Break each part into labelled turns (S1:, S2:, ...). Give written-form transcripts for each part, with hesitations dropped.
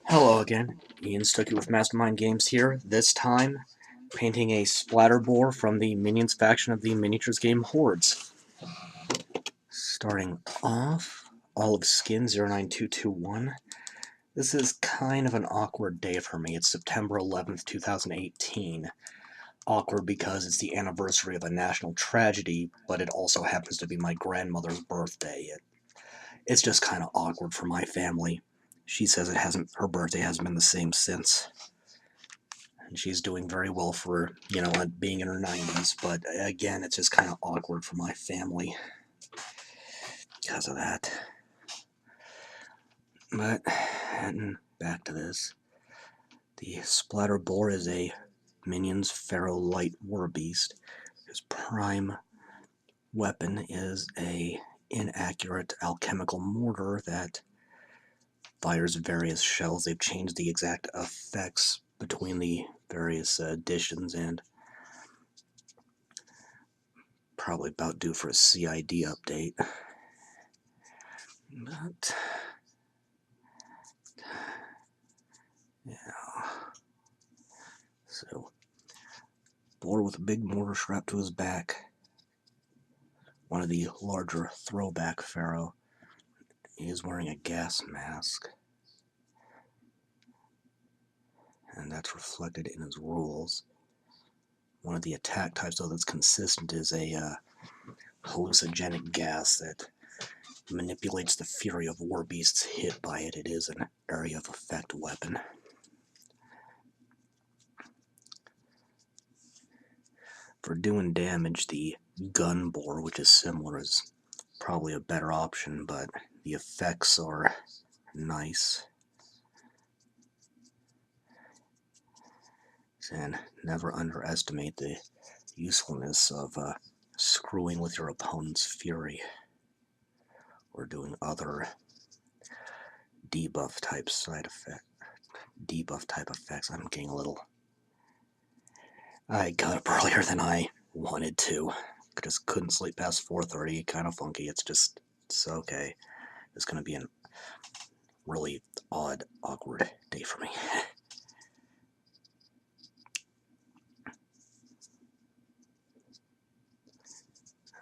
S1: Hello again, Ian Stuckey with Mastermind Games here, this time painting a Splatter Boar from the Minions faction of the miniatures game Hordes. Starting off, Olive Skin 09221. This is kind of an awkward day for me. It's September 11th, 2018. Awkward because it's the anniversary of a national tragedy, but it also happens to be my grandmother's birthday. It's just kind of awkward for my family. She says her birthday hasn't been the same since. And she's doing very well for, being in her 90s, but again, it's just kind of awkward for my family because of that. But, heading back to this, the Splatter Boar is a Minions Pharaoh Light War Beast. His prime weapon is a inaccurate alchemical mortar that fires various shells. They've changed the exact effects between the various editions and probably about due for a CID update. But yeah, so Boar with a big mortar strapped to his back. One of the larger throwback Pharaoh. He is wearing a gas mask, and that's reflected in his rules. One of the attack types, though, that's consistent is a hallucinogenic gas that manipulates the fury of war beasts hit by it. It is an area of effect weapon. For doing damage, the gun boar, which is similar, is probably a better option, but the effects are nice. And never underestimate the usefulness of screwing with your opponent's fury or doing other debuff type effects. I'm getting a little... I got up earlier than I wanted to. Just couldn't sleep past 4:30. Kind of funky. It's okay. It's gonna be a really odd, awkward day for me.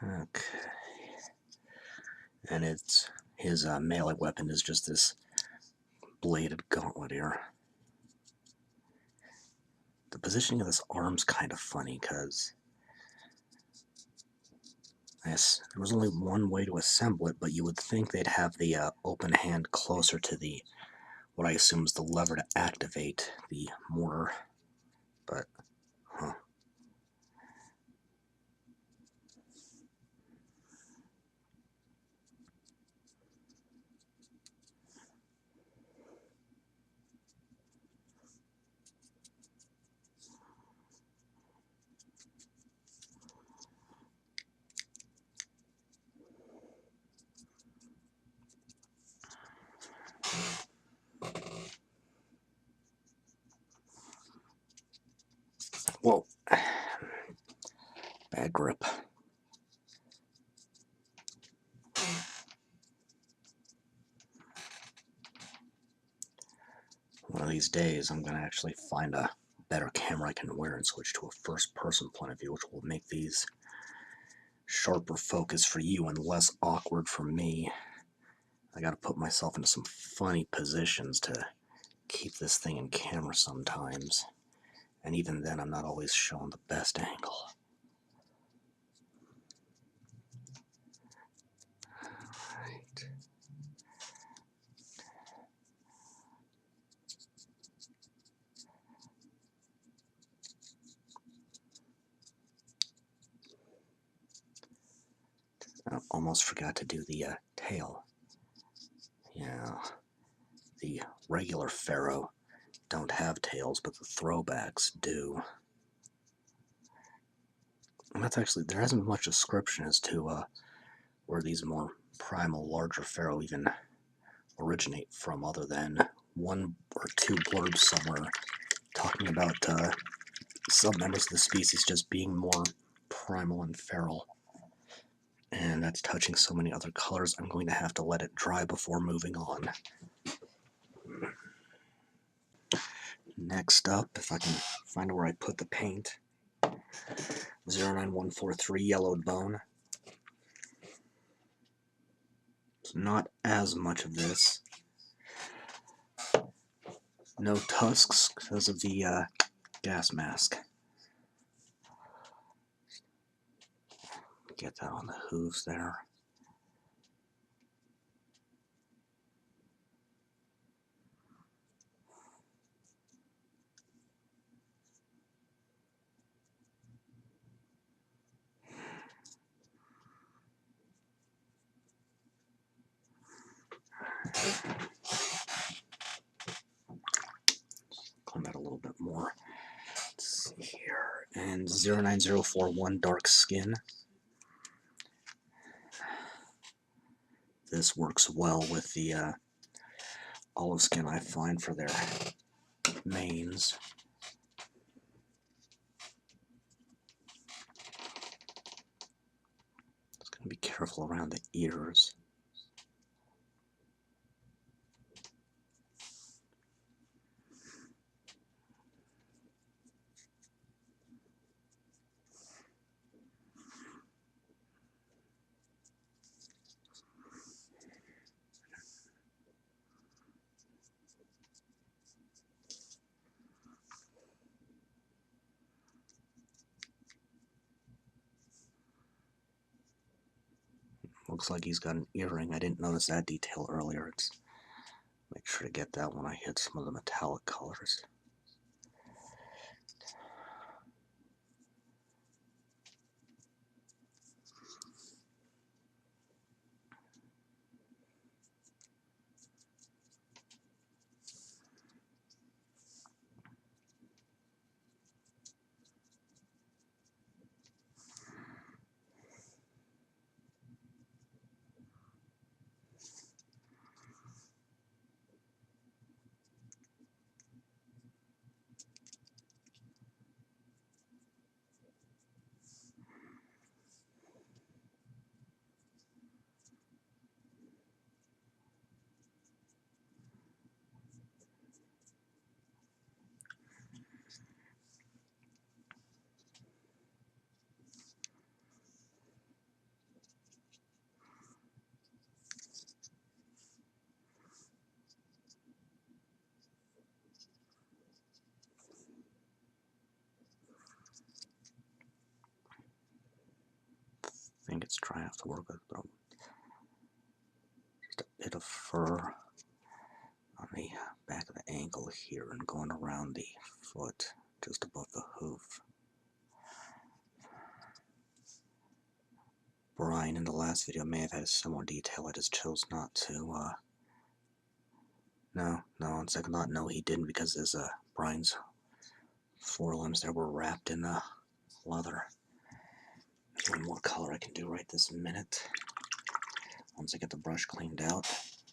S1: Okay. And his melee weapon is just this bladed gauntlet here. The positioning of this arm's kind of funny because yes, there was only one way to assemble it, but you would think they'd have the open hand closer to the what I assume is the lever to activate the mortar, but huh. Whoa. Bad grip. One of these days, I'm going to actually find a better camera I can wear and switch to a first-person point of view, which will make these sharper focus for you and less awkward for me. I got to put myself into some funny positions to keep this thing in camera sometimes. And even then, I'm not always showing the best angle. Right. I almost forgot to do the tail. Yeah, the regular Pharaoh don't have tails, but the throwbacks do. And that's actually, there hasn't been much description as to where these more primal, larger Pharaoh even originate from, other than one or two blurbs somewhere talking about some members of the species just being more primal and feral. And that's touching so many other colors, I'm going to have to let it dry before moving on. Next up, if I can find where I put the paint, 09143 Yellowed Bone. It's not as much of this. No tusks because of the gas mask. Get that on the hooves there. Clean that a little bit more. Let's see here. And 09041 Dark Skin. This works well with the olive skin I find for their mains. Just gonna be careful around the ears. Looks like he's got an earring. I didn't notice that detail earlier. Make sure to get that when I hit some of the metallic colors. I think it's dry enough to work with, but just a bit of fur on the back of the ankle here and going around the foot just above the hoof. Brian in the last video may have had a similar detail. I just chose not to. No, on second thought, no, he didn't, because there's Brian's forelimbs that were wrapped in leather. One more color I can do right this minute once I get the brush cleaned out,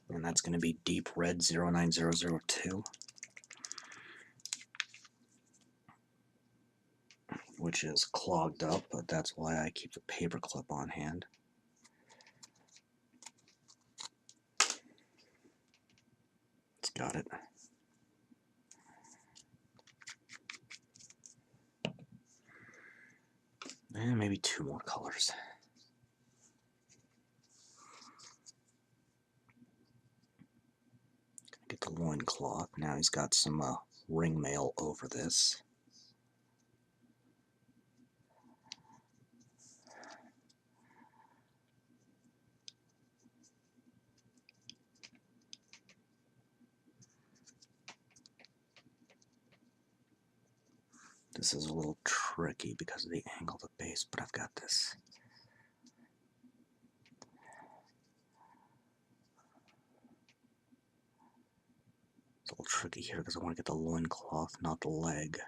S1: and that's going to be Deep Red 09002, which is clogged up, but that's why I keep the paper clip on hand. It's got it. And maybe two more colors. Get the loincloth. Now he's got some ring mail over this. This is a little tricky because of the angle of the base, but I've got this. It's a little tricky here because I want to get the loincloth, not the leg.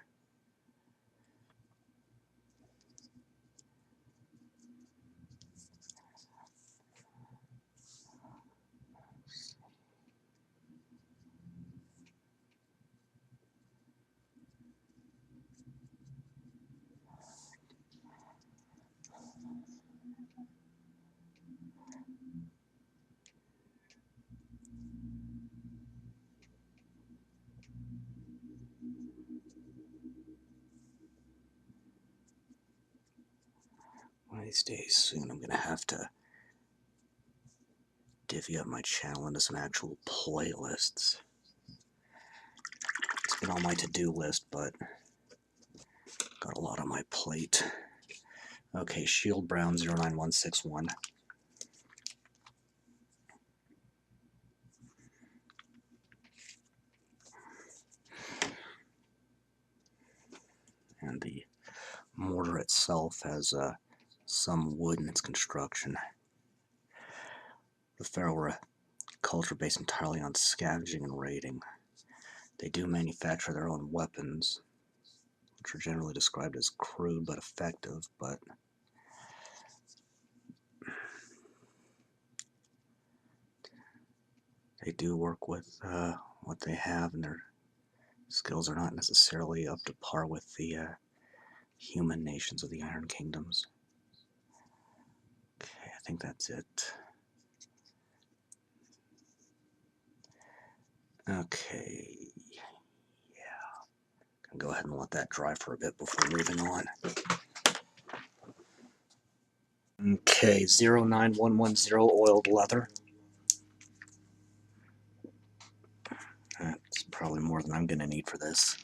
S1: One of these days soon I'm gonna have to divvy up my channel into some actual playlists. It's been on my to-do list, but got a lot on my plate. Okay, Shield Brown 09161. And the mortar itself has some wood in its construction. The Pharaoh were a culture based entirely on scavenging and raiding. They do manufacture their own weapons, which are generally described as crude but effective, but they do work with what they have, and their skills are not necessarily up to par with the human nations of the Iron Kingdoms. Okay, I think that's it. Okay, yeah. Gonna go ahead and let that dry for a bit before moving on. Okay, 09110 oiled leather. That's probably more than I'm gonna need for this.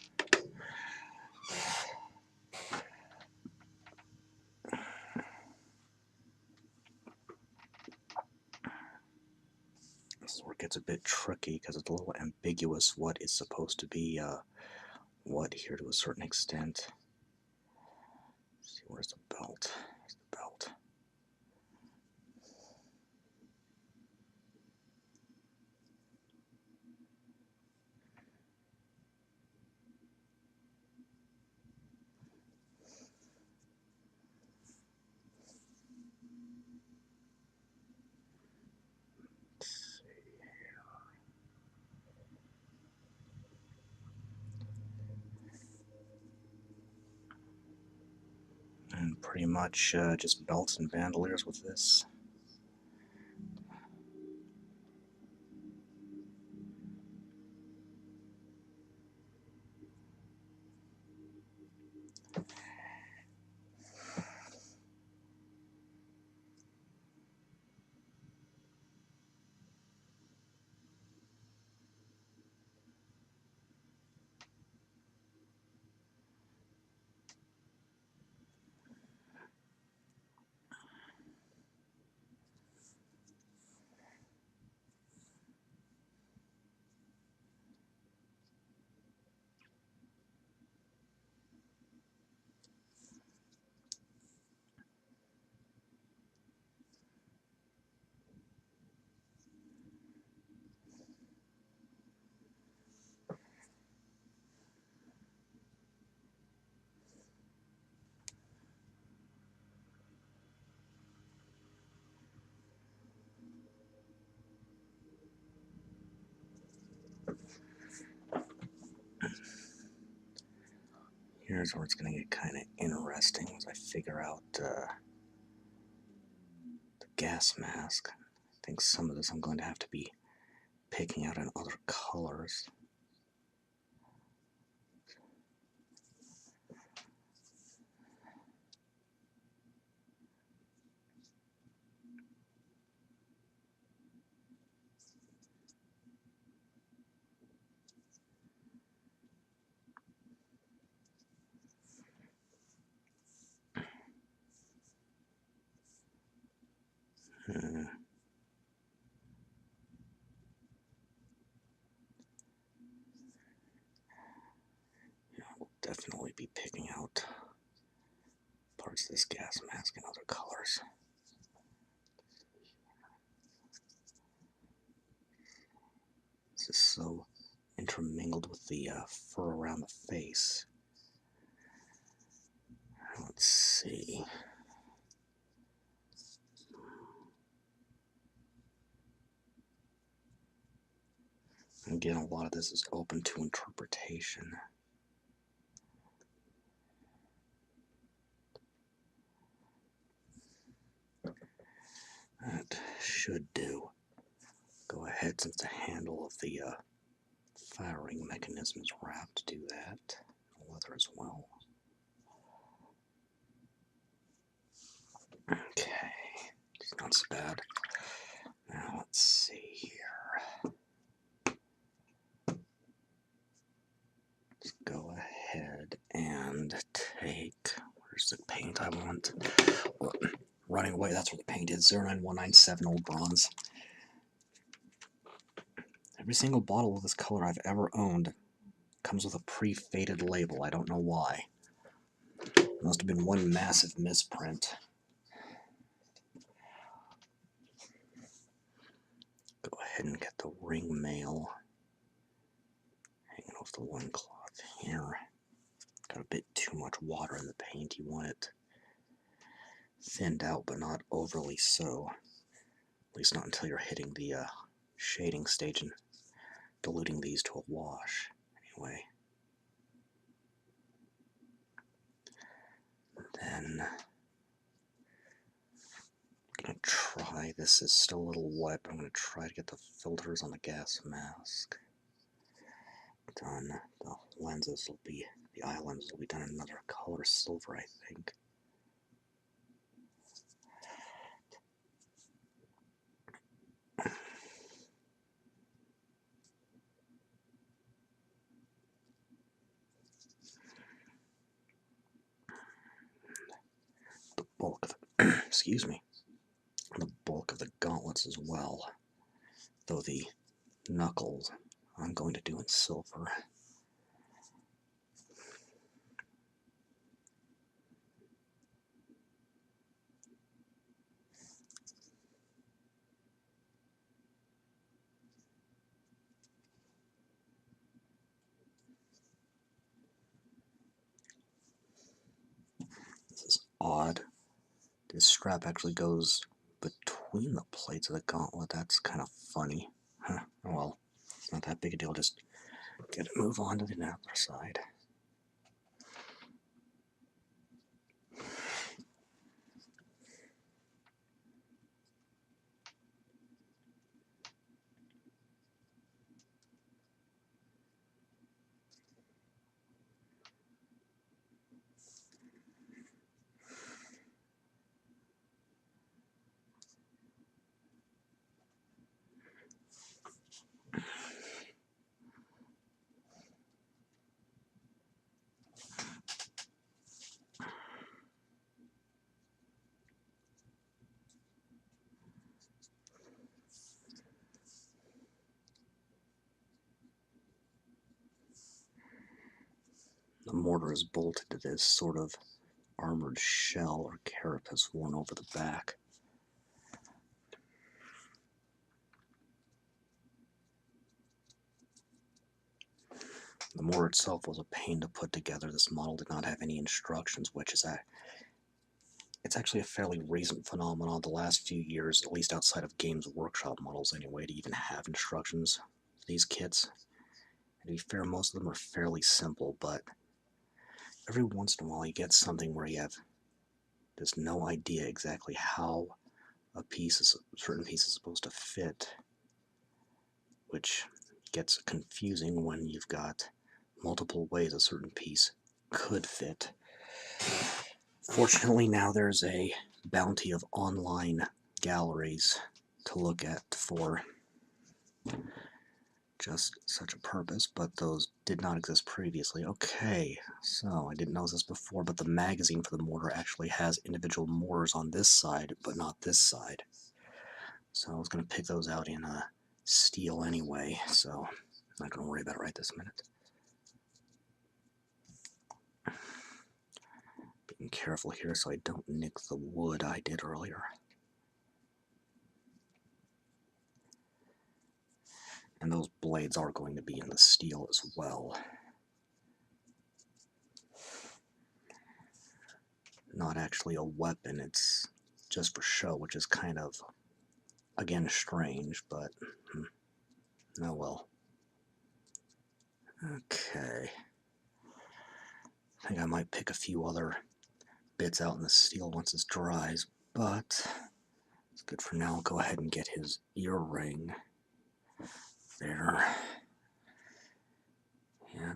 S1: This is where it gets a bit tricky because it's a little ambiguous what is supposed to be what here to a certain extent. Let's see, where's the belt? Where's the belt? Let's see. And pretty much just belts and bandoliers with this. Here's where it's going to get kind of interesting as I figure out the gas mask. I think some of this I'm going to have to be picking out in other colors. I'll definitely be picking out parts of this gas mask in other colors. This is so intermingled with the fur around the face. Let's see. Again, a lot of this is open to interpretation. That should do. Go ahead, since the handle of the firing mechanism is wrapped to do that. Leather as well. Okay, it's not so bad. Now let's see here. Let's go ahead and take, where's the paint I want? Running away, that's where the paint is. 09197 Old Bronze. Every single bottle of this color I've ever owned comes with a pre-faded label. I don't know why. It must have been one massive misprint. Go ahead and get the ring mail. Hanging off the loincloth here. Got a bit too much water in the paint. You want it thinned out, but not overly so. At least not until you're hitting the shading stage and diluting these to a wash. Anyway. Then I'm going to try, this is still a little wet, but I'm going to try to get the filters on the gas mask done. The lenses will be, the eye lenses will be done in another color, silver, I think. The bulk of the, excuse me, the bulk of the gauntlets as well, though the knuckles I'm going to do in silver. This is odd. This strap actually goes between the plates of the gauntlet. That's kind of funny. Huh. Oh well, it's not that big a deal. Just move on to the other side. The mortar is bolted to this sort of armored shell or carapace worn over the back. The mortar itself was a pain to put together. This model did not have any instructions, which is it's actually a fairly recent phenomenon the last few years, at least outside of Games Workshop models anyway, to even have instructions for these kits. And to be fair, most of them are fairly simple, but every once in a while you get something where you have just no idea exactly how a certain piece is supposed to fit, which gets confusing when you've got multiple ways a certain piece could fit. Fortunately, now there's a bounty of online galleries to look at for just such a purpose, but those did not exist previously. Okay, so I didn't know this before, but the magazine for the mortar actually has individual mortars on this side, but not this side. So I was going to pick those out in steel anyway, so I'm not going to worry about it right this minute. Being careful here so I don't nick the wood I did earlier. And those blades are going to be in the steel as well. Not actually a weapon, it's just for show, which is kind of, again, strange, but oh well. Okay. I think I might pick a few other bits out in the steel once this dries, but it's good for now. I'll go ahead and get his earring there.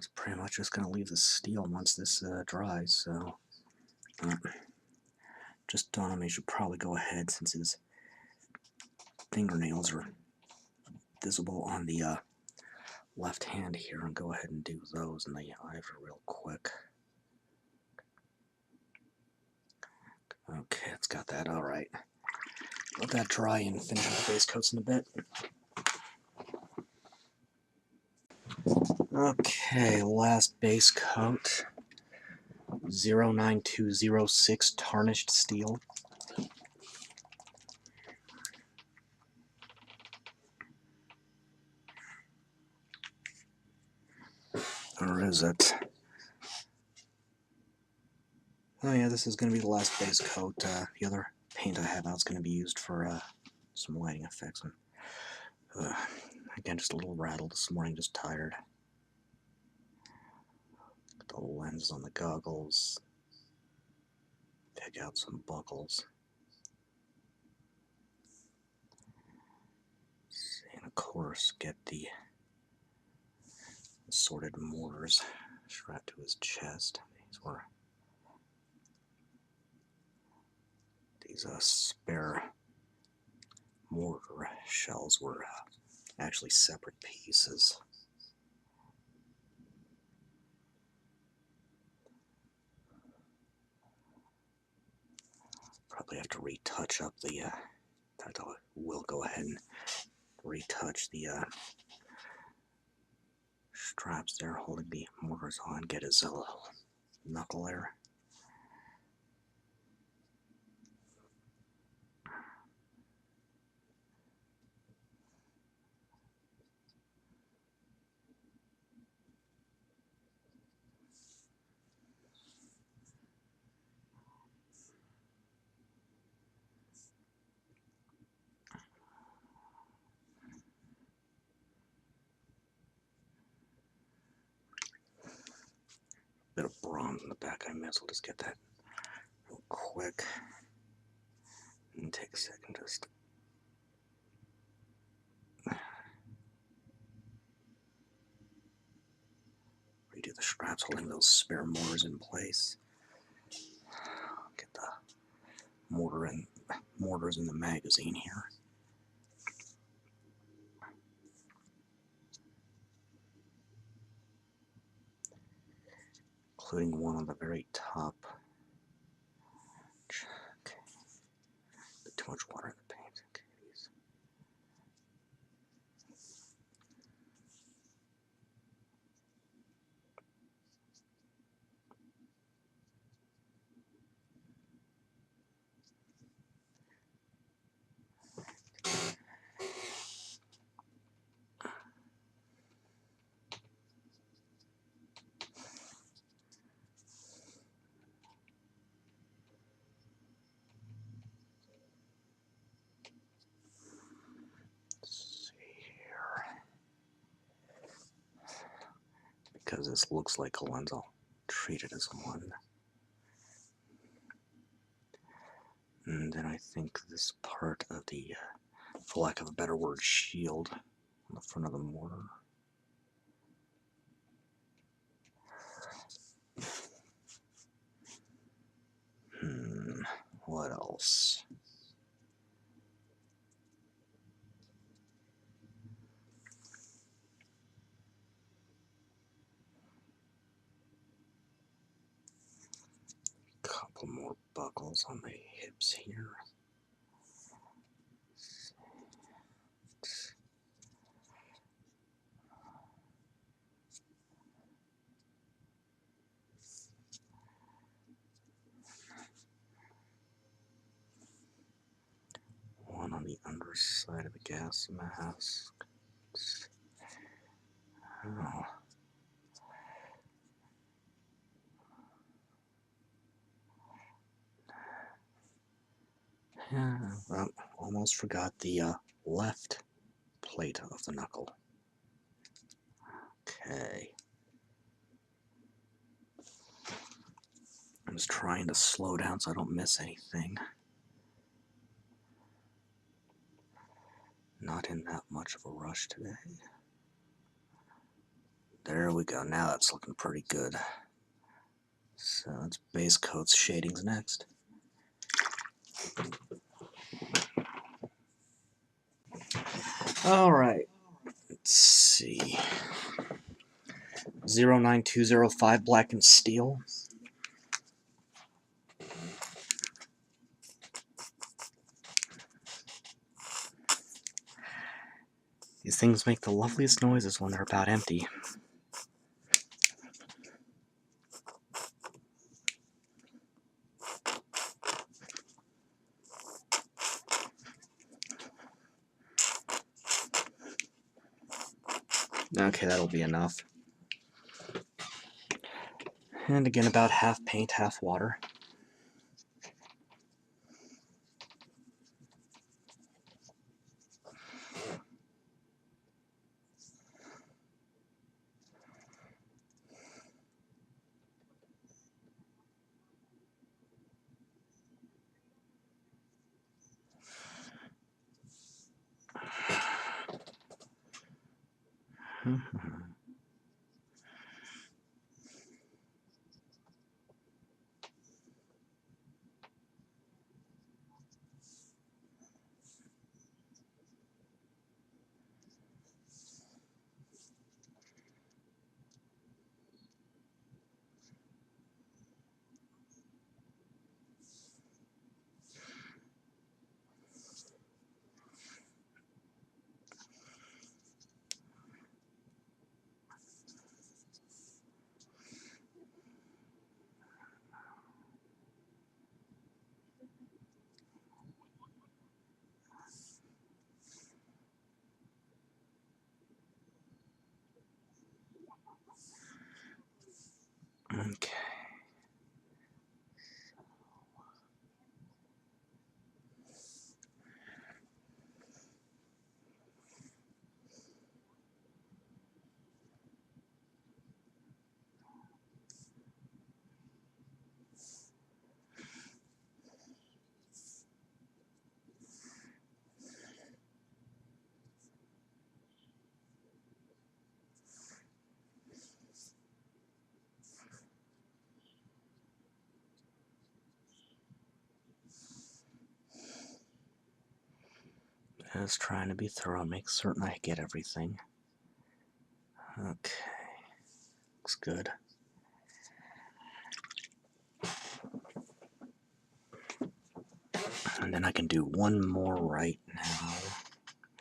S1: It's pretty much just going to leave the steel once this dries, so just dawned on me, I should probably go ahead, since his fingernails are visible on the left hand here, and go ahead and do those in the ivory real quick. Okay, it's got that. Alright. Let that dry and finish the base coats in a bit. Okay, last base coat. 09206 Tarnished Steel. Or is it? Oh yeah, this is going to be the last base coat. The other paint I have out is going to be used for some lighting effects. And, again, just a little rattled this morning, just tired. Got the lens on the goggles. Pick out some buckles. And of course, get the assorted mortars strapped to his chest. These spare mortar shells were actually separate pieces. Probably have to retouch up the, in fact I will go ahead and retouch the straps there holding the mortars on, get his little knuckle there. Bit of bronze in the back, I may as well just get that real quick. And take a second just redo the straps holding those spare mortars in place. Get the mortars in the magazine here. Including one on the very top. Okay. Bit too much water in the paint. Okay. Because this looks like a lens, I'll treat it as one. And then I think this part of the, for lack of a better word, shield on the front of the mortar. What else? Couple more buckles on the hips here. One on the underside of the gas mask. Oh. Yeah, well, almost forgot the left plate of the knuckle. Okay. I'm just trying to slow down so I don't miss anything. Not in that much of a rush today. There we go. Now that's looking pretty good. So let's base coats shadings next. Alright. Let's see. 09205 Blackened Steel. These things make the loveliest noises when they're about empty. Okay, that'll be enough. And again, about half paint, half water. Okay. Just trying to be thorough, make certain I get everything. Okay. Looks good. And then I can do one more right now.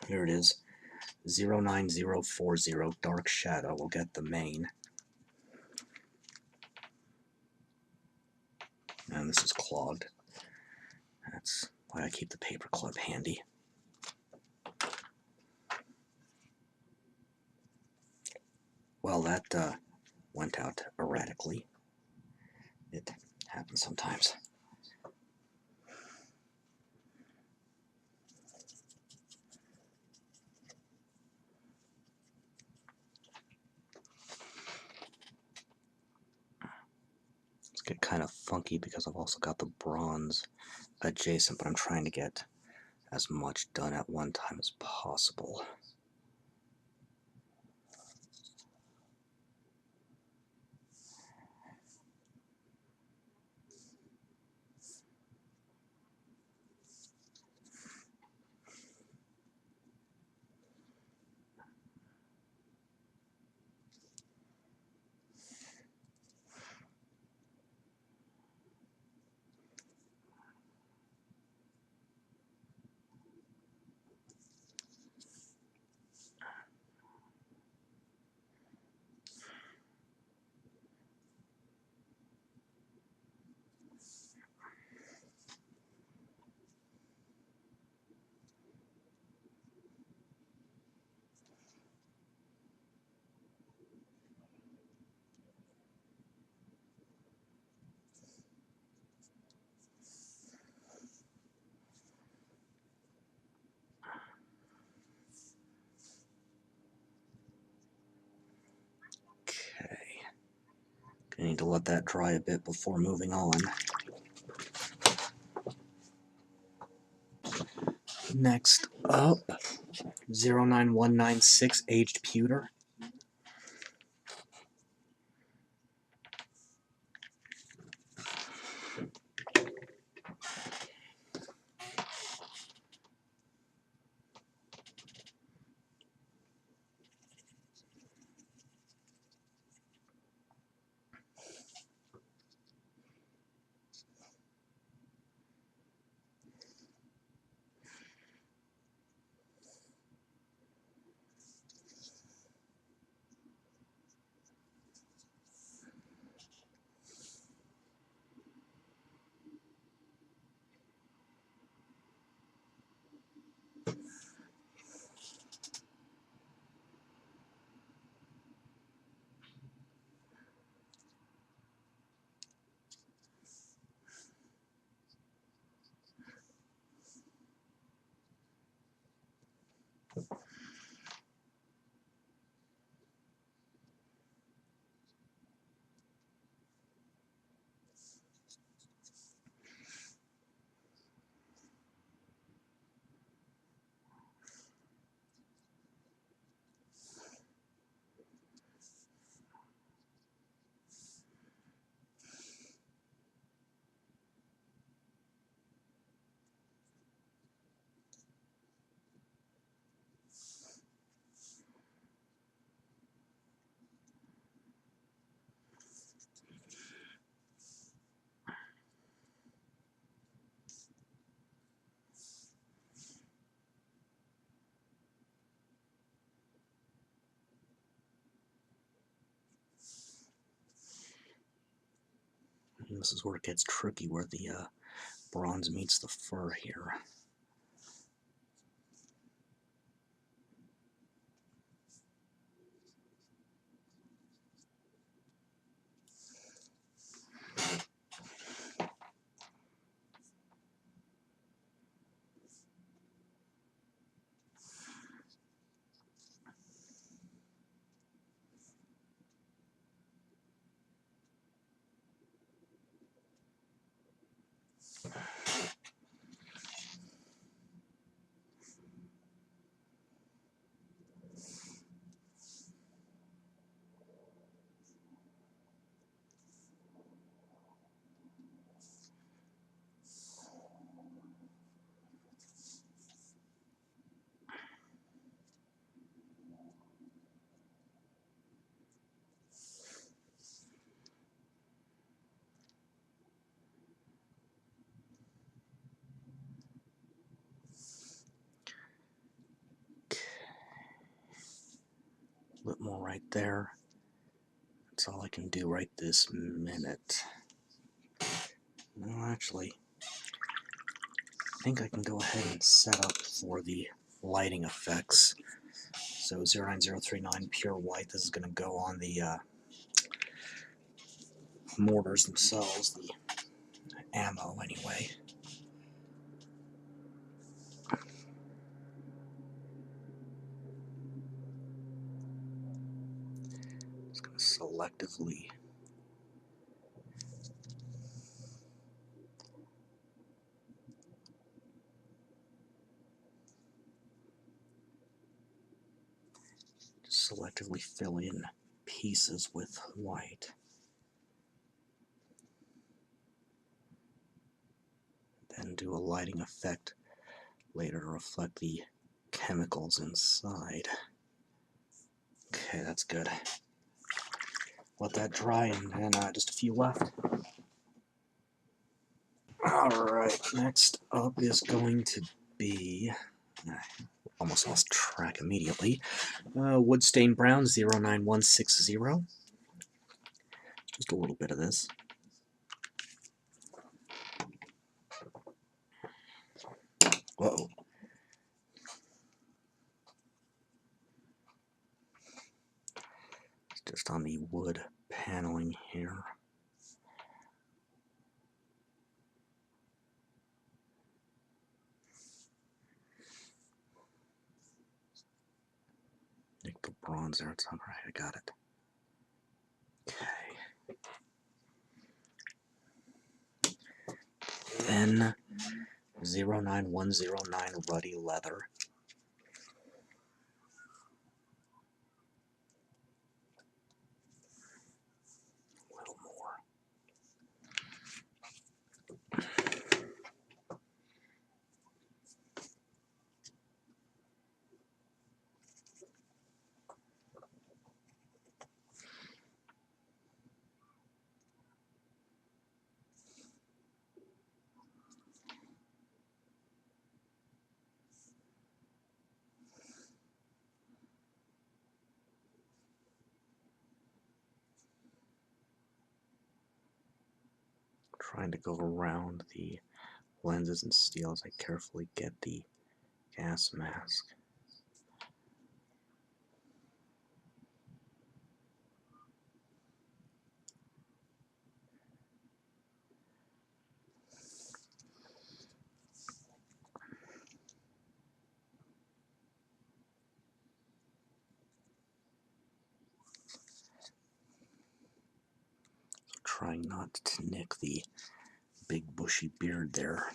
S1: Here it is. 09040 Dark Shadow will get the main. And this is clogged. That's why I keep the paper clip handy. Well, that went out erratically. It happens sometimes. It's get kind of funky because I've also got the bronze adjacent, but I'm trying to get as much done at one time as possible. I need to let that dry a bit before moving on. Next up, 09196 Aged Pewter. And this is where it gets tricky, where the bronze meets the fur here. A bit more right there. That's all I can do right this minute. No, actually, I think I can go ahead and set up for the lighting effects. So 09039 pure white, this is going to go on the mortars themselves, the ammo anyway. Just going to selectively fill in pieces with white. Then do a lighting effect later to reflect the chemicals inside. Okay, that's good. Let that dry, and then just a few left. Alright, next up is going to be... I almost lost track immediately. Woodstain Brown 09160. Just a little bit of this. Whoa. It's just on the wood paneling here. Nickel bronze there, it's alright, I got it. Okay. Then 09109 Ruddy leather. A little more. Trying to go around the lenses and steel as I carefully get the gas mask. So trying not to nick the big bushy beard there.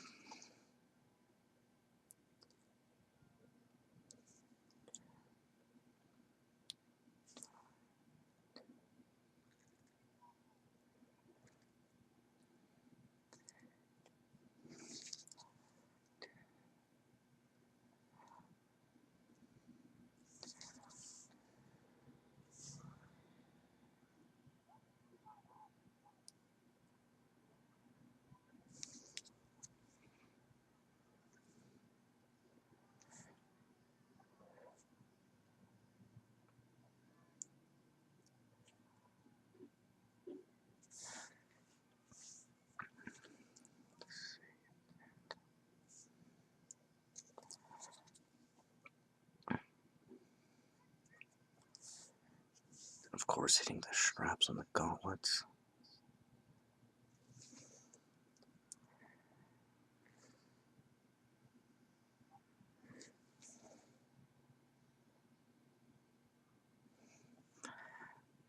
S1: course, hitting the straps on the gauntlets.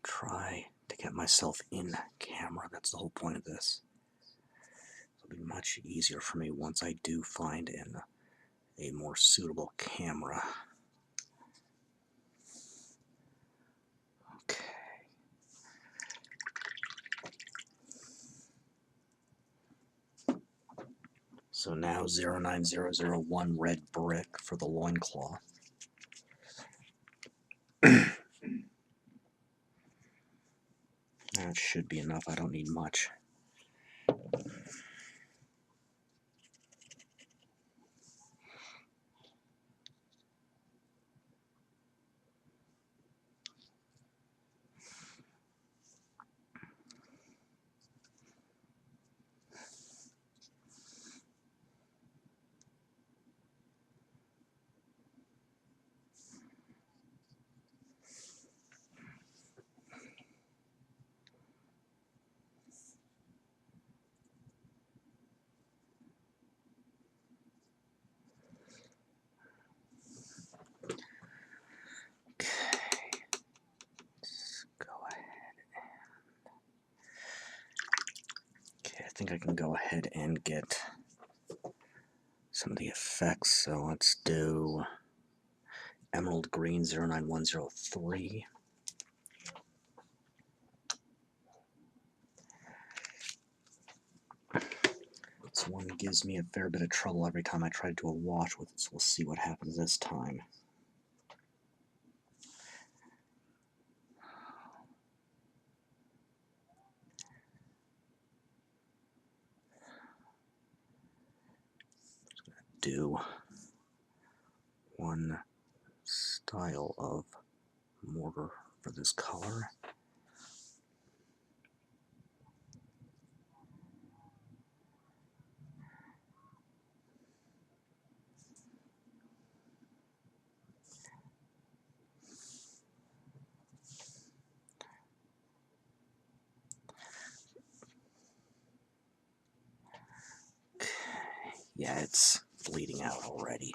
S1: Try to get myself in camera. That's the whole point of this. It'll be much easier for me once I do find a more suitable camera. Okay. So now 09001 red brick for the loincloth. That should be enough. I don't need much. I think I can go ahead and get some of the effects. So let's do Emerald Green 09103. This one gives me a fair bit of trouble every time I try to do a wash with it, so we'll see what happens this time. Do one style of mortar for this color. Yeah, it's bleeding out already.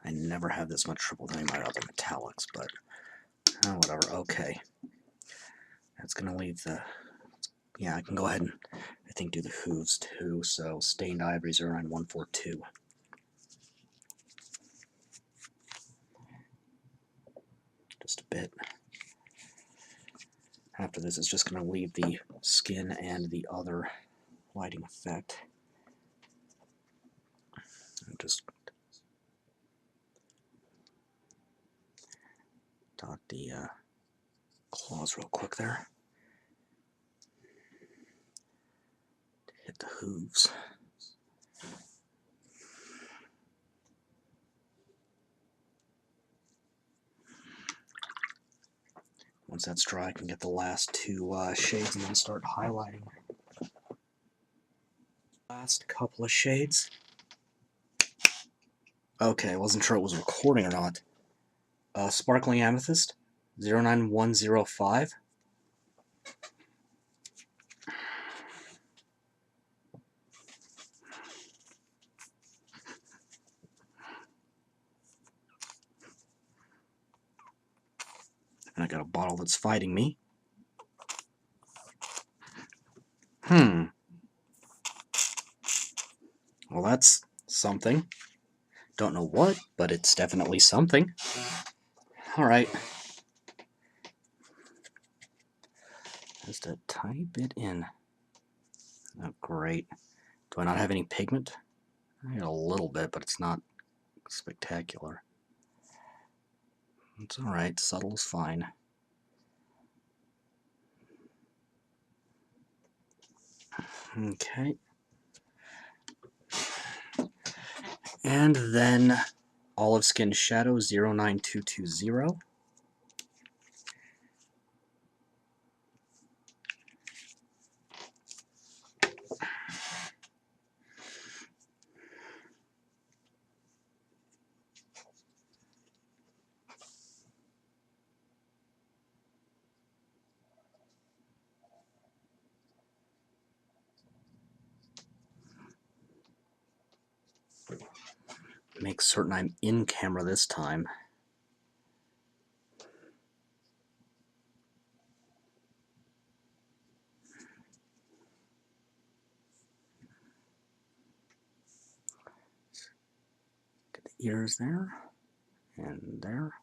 S1: I never have this much trouble with any of my other metallics, but whatever. Okay. That's going to leave the... Yeah, I can go ahead and, I think, do the hooves too. So, Stained Ivory 09142. Just a bit. After this, it's just going to leave the skin and the other lighting effect. And just dot the claws real quick there. Hit the hooves. Once that's dry, I can get the last two shades and then start highlighting. Last couple of shades. Okay, I wasn't sure it was recording or not. Sparkling Amethyst, 09105. And I got a bottle that's fighting me. Well, that's something. Don't know what, but it's definitely something. Alright. Just a tiny bit in. Oh, great. Do I not have any pigment? I got a little bit, but it's not spectacular. It's alright. Subtle is fine. Okay. And then Olive Skin Shadow 09220. make certain I'm in camera this time. Get the ears there, and there.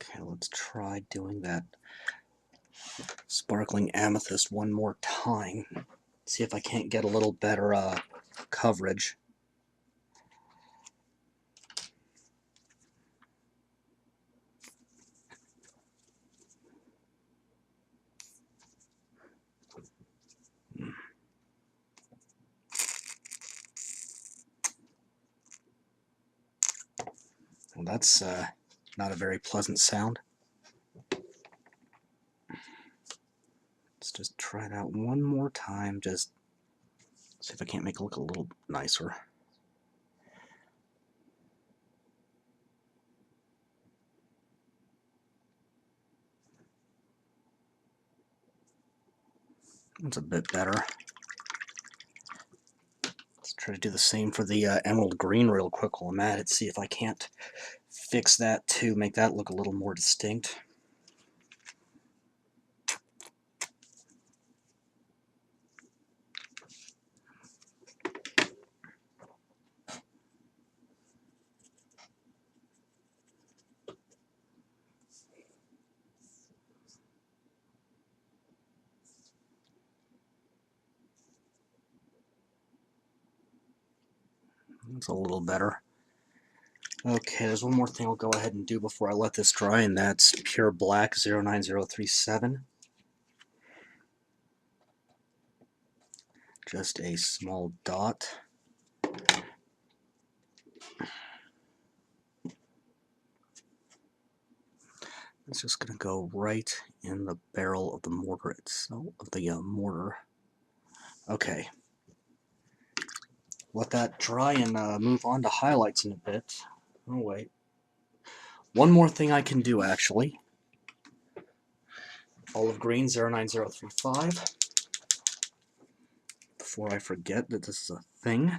S1: Okay, let's try doing that sparkling amethyst one more time. See if I can't get a little better coverage. Well, that's not a very pleasant sound. Let's just try it out one more time, just see if I can't make it look a little nicer. That's a bit better. Let's try to do the same for the emerald green real quick while I'm at it, see if I can't fix that too, make that look a little more distinct. It's a little better. Okay, there's one more thing I'll go ahead and do before I let this dry, and that's pure black 09037. Just a small dot. It's just going to go right in the barrel of the mortar itself, of the mortar. Okay. Let that dry and move on to highlights in a bit. Oh, wait. One more thing I can do, actually. Olive green 09035. Before I forget that this is a thing.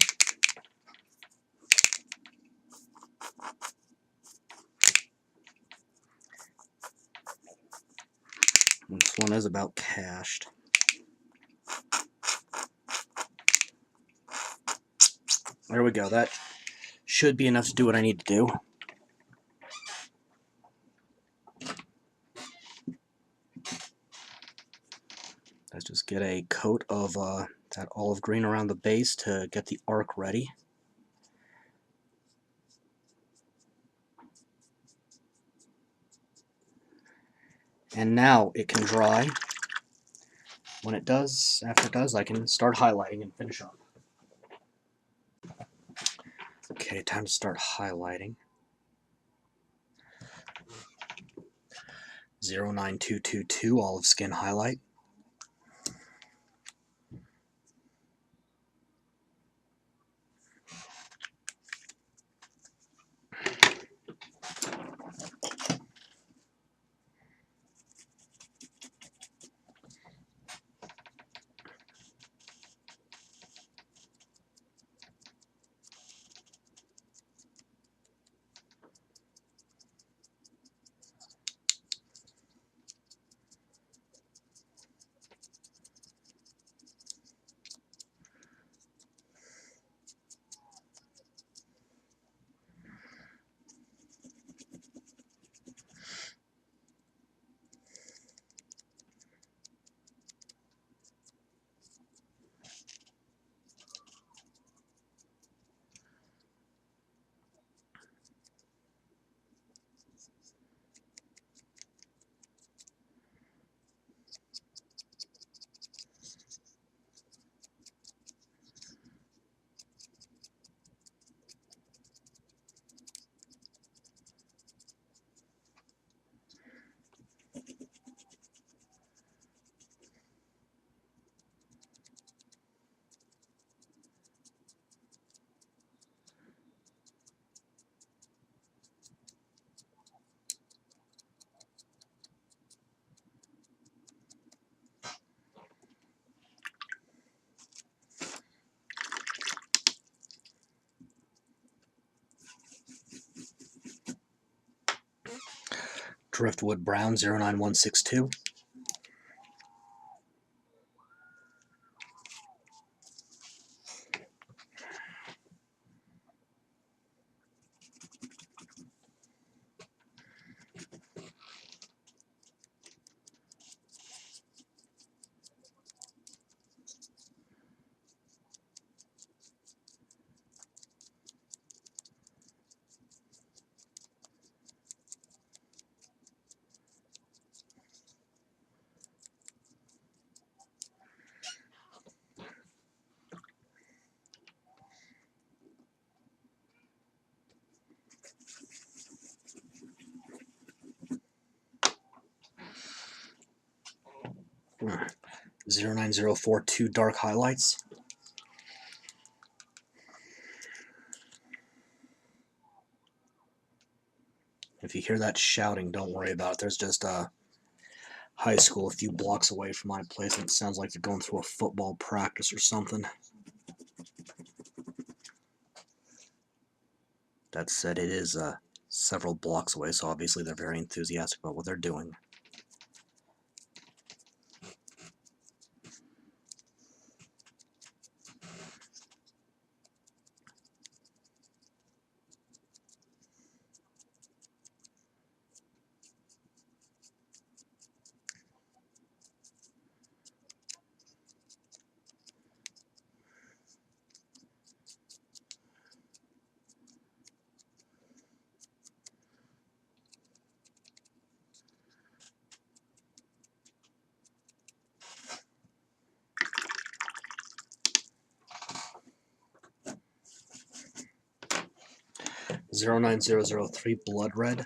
S1: This one is about cached. There we go. That should be enough to do what I need to do. Let's just get a coat of that olive green around the base to get the arc ready. And now it can dry. When it does, after it does, I can start highlighting and finish up. Okay, time to start highlighting. 09222 olive skin highlight. Driftwood brown 09162. Hmm. 09042 dark highlights. If you hear that shouting, don't worry about it. There's just a high school a few blocks away from my place, and it sounds like they're going through a football practice or something. That said, it is several blocks away, so obviously they're very enthusiastic about what they're doing. Zero 09003 blood red.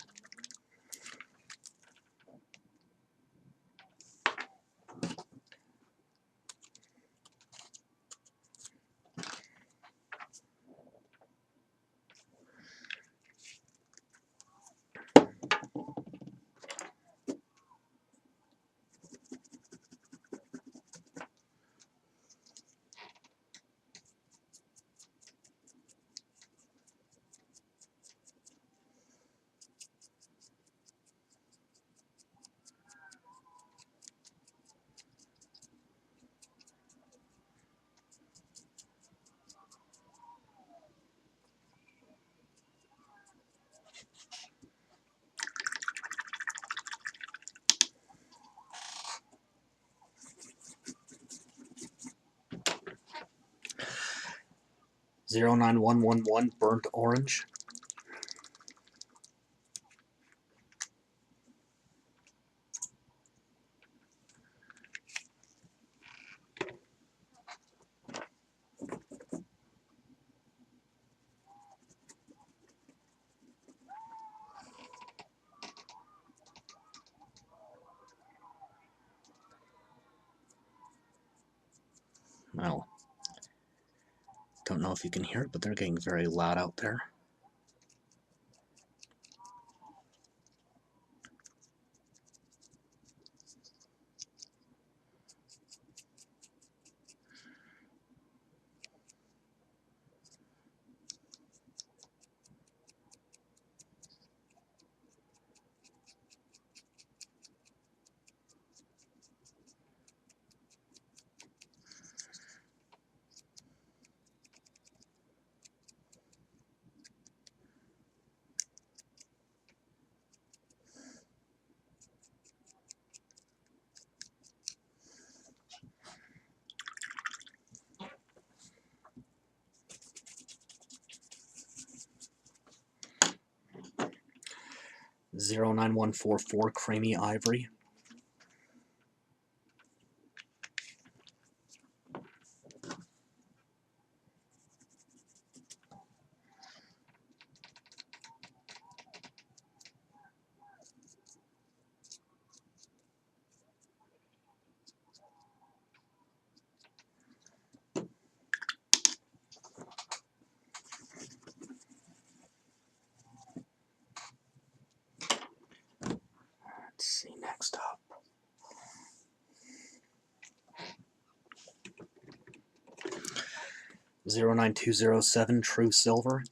S1: Zero 9111 burnt orange. Don't know if you can hear it, but they're getting very loud out there. Zero 9144 Creamy Ivory. Let's see, next up. Zero 9207 True Silver.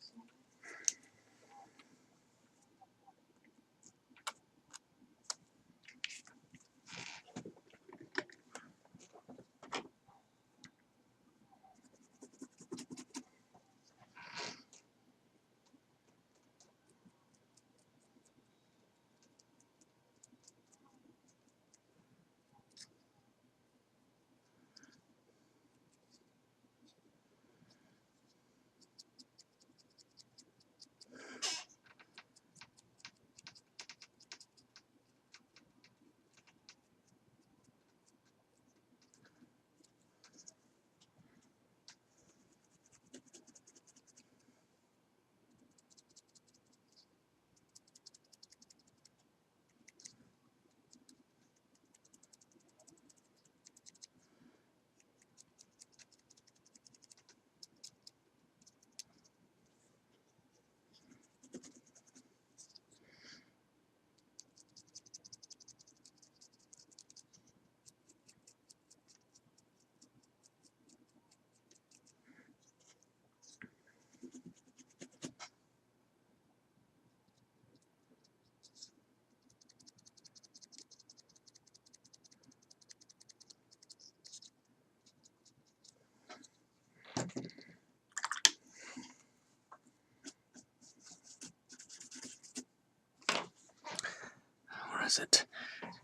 S1: Where is it?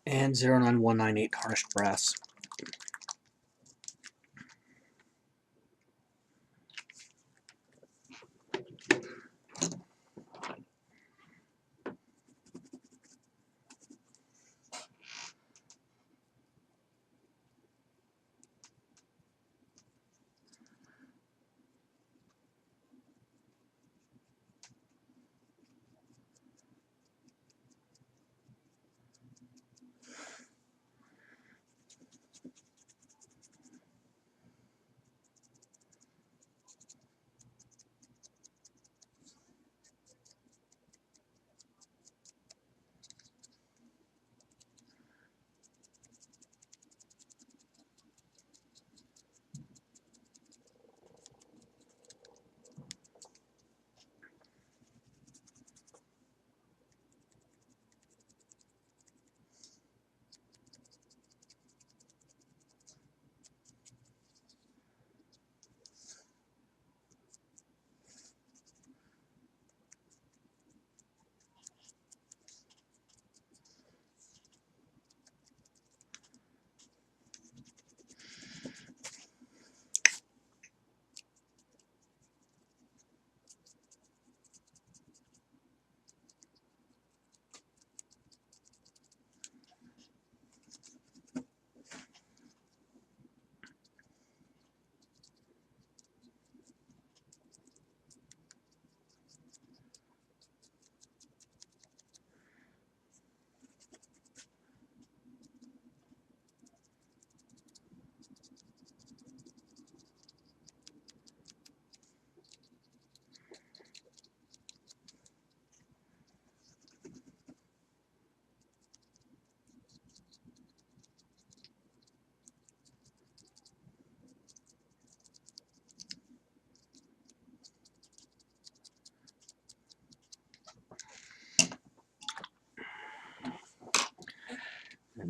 S1: And 09198 Tarnished Brass.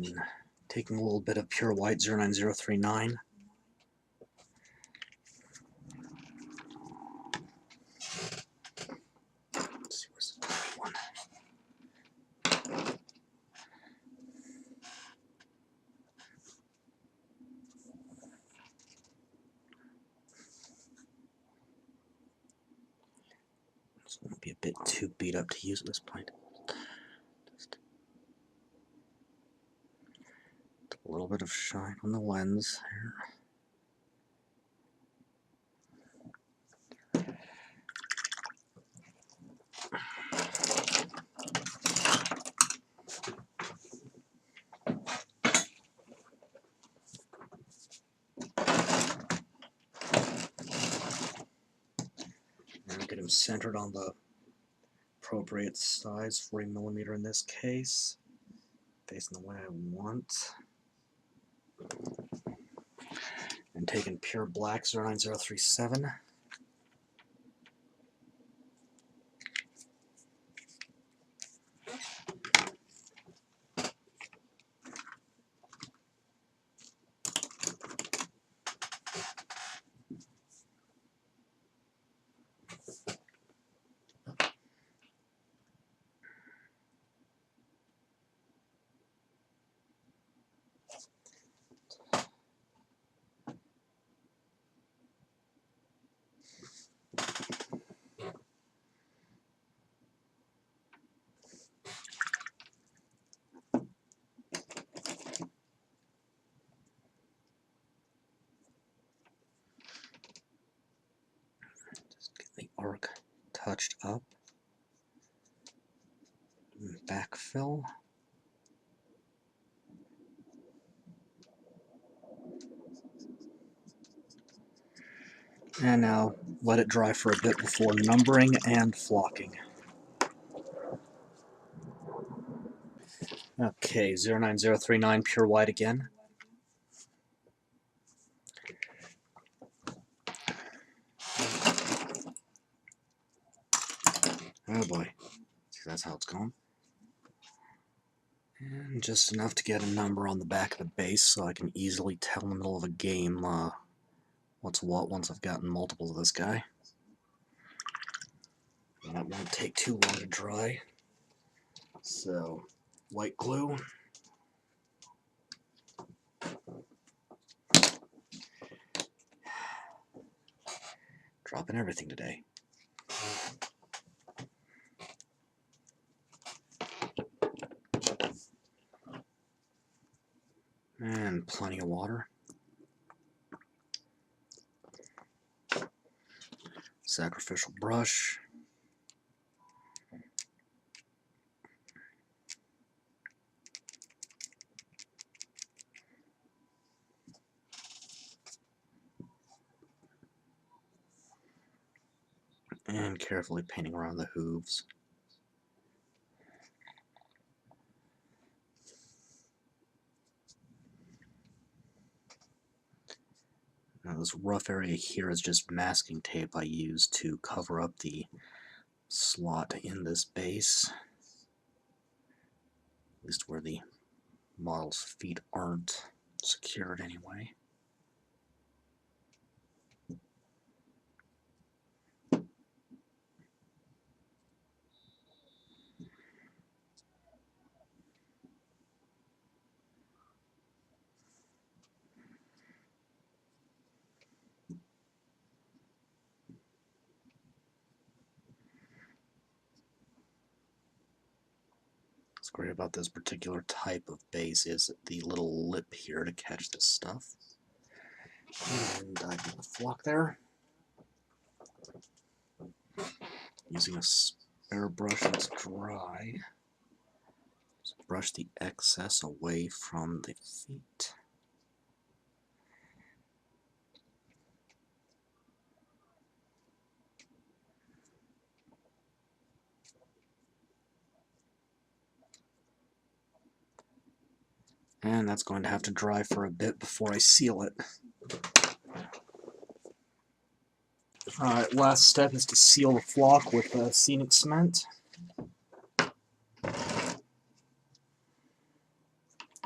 S1: And taking a little bit of pure white 09039. Let's see, where's the one? This might be a bit too beat up to use at this point. Just a little bit of shine on the lens here. Get him centered on the appropriate size, 40mm in this case, facing the way I want. And taking pure black 09037. The arc touched up. Backfill. And now let it dry for a bit before numbering and flocking. Okay, 09039 pure white again. Oh boy. See, that's how it's going. And just enough to get a number on the back of the base so I can easily tell in the middle of a game what's what once I've gotten multiples of this guy. And that won't take too long to dry. So, white glue. Dropping everything today. And plenty of water. Sacrificial brush. And carefully painting around the hooves. Now this rough area here is just masking tape I use to cover up the slot in this base, at least where the model's feet aren't secured anyway. What's great about this particular type of base is the little lip here to catch this stuff. And I can flock there. Using a spare brush that's dry. Just brush the excess away from the feet. And that's going to have to dry for a bit before I seal it. Alright, last step is to seal the flock with scenic cement.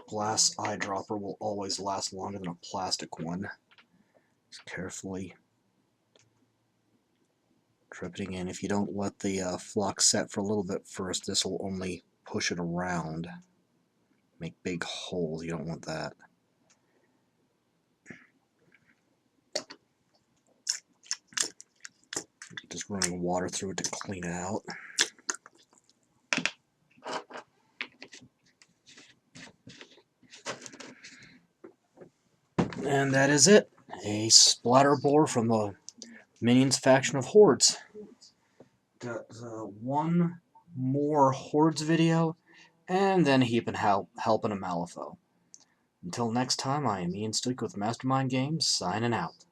S1: Black glass eyedropper will always last longer than a plastic one. Just carefully dripping in. If you don't let the flux set for a little bit first, this will only push it around. Make big holes. You don't want that. Just running water through it to clean it out. And that is it. A Splatter Boar from the Minions faction of Hordes. Got one more Hordes video, and then heaping helping a Malifaux. Until next time, I am Ian Stuck with Mastermind Games, signing out.